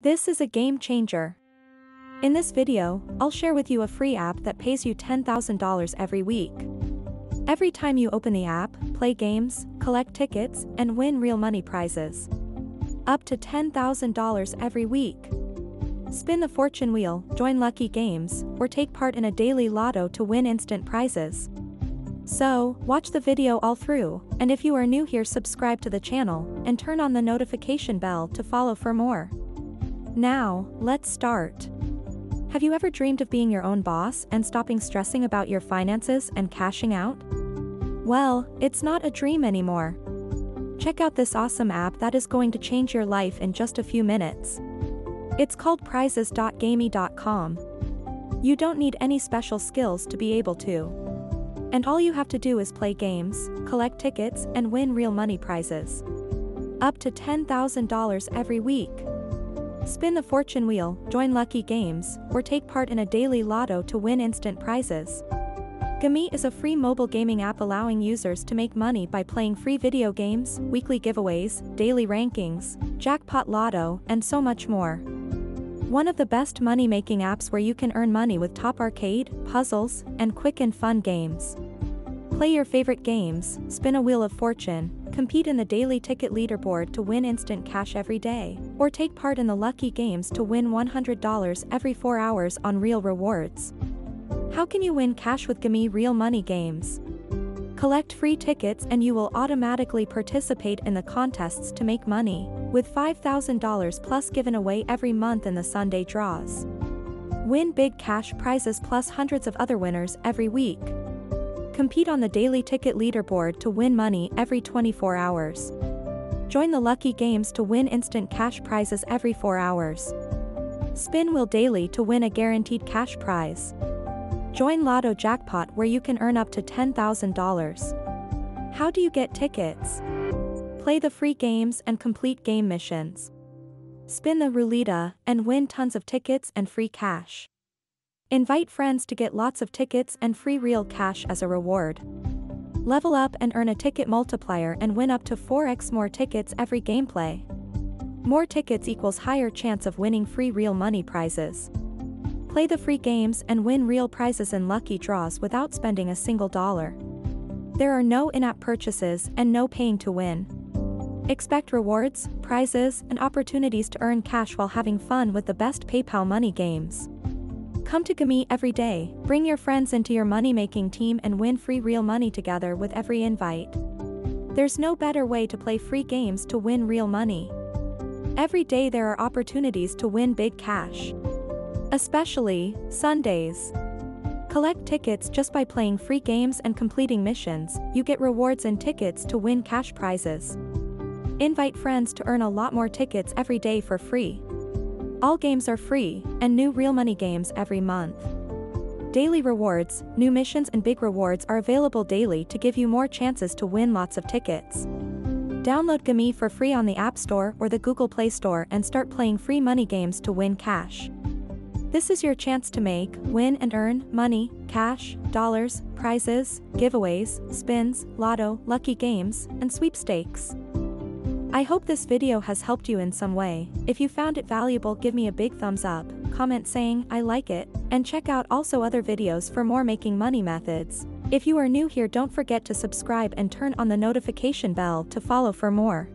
This is a game changer. In this video, I'll share with you a free app that pays you $10,000 every week. Every time you open the app, play games, collect tickets, and win real money prizes. Up to $10,000 every week. Spin the fortune wheel, join lucky games, or take part in a daily lotto to win instant prizes. So, watch the video all through, and if you are new here, subscribe to the channel, and turn on the notification bell to follow for more. Now, let's start. Have you ever dreamed of being your own boss and stopping stressing about your finances and cashing out? Well, it's not a dream anymore. Check out this awesome app that is going to change your life in just a few minutes. It's called prizes.gamey.com. You don't need any special skills to be able to. And all you have to do is play games, collect tickets, and win real money prizes. Up to $10,000 every week. Spin the fortune wheel, join lucky games, or take part in a daily lotto to win instant prizes. Gamey is a free mobile gaming app allowing users to make money by playing free video games, weekly giveaways, daily rankings, jackpot lotto, and so much more. One of the best money-making apps where you can earn money with top arcade, puzzles, and quick and fun games. Play your favorite games, spin a wheel of fortune, compete in the daily ticket leaderboard to win instant cash every day, or take part in the lucky games to win $100 every 4 hours on real rewards. How can you win cash with Gamey real money games? Collect free tickets and you will automatically participate in the contests to make money, with $5,000 plus given away every month in the Sunday draws. Win big cash prizes plus hundreds of other winners every week. Compete on the daily ticket leaderboard to win money every 24 hours. Join the lucky games to win instant cash prizes every 4 hours. Spin wheel daily to win a guaranteed cash prize. Join Lotto Jackpot where you can earn up to $10,000. How do you get tickets? Play the free games and complete game missions. Spin the roulette and win tons of tickets and free cash. Invite friends to get lots of tickets and free real cash as a reward. Level up and earn a ticket multiplier and win up to 4x more tickets every gameplay. More tickets equals higher chance of winning free real money prizes. Play the free games and win real prizes in lucky draws without spending a single dollar. There are no in-app purchases and no paying to win. Expect rewards, prizes, and opportunities to earn cash while having fun with the best PayPal money games. Come to Gamey every day, bring your friends into your money-making team and win free real money together with every invite. There's no better way to play free games to win real money. Every day there are opportunities to win big cash. Especially Sundays. Collect tickets just by playing free games and completing missions, you get rewards and tickets to win cash prizes. Invite friends to earn a lot more tickets every day for free. All games are free, and new real money games every month. Daily rewards, new missions and big rewards are available daily to give you more chances to win lots of tickets. Download Gamey for free on the App Store or the Google Play Store and start playing free money games to win cash. This is your chance to make, win and earn money, cash, dollars, prizes, giveaways, spins, lotto, lucky games, and sweepstakes. I hope this video has helped you in some way. If you found it valuable, give me a big thumbs up, comment saying I like it, and check out also other videos for more making money methods. If you are new here, don't forget to subscribe and turn on the notification bell to follow for more.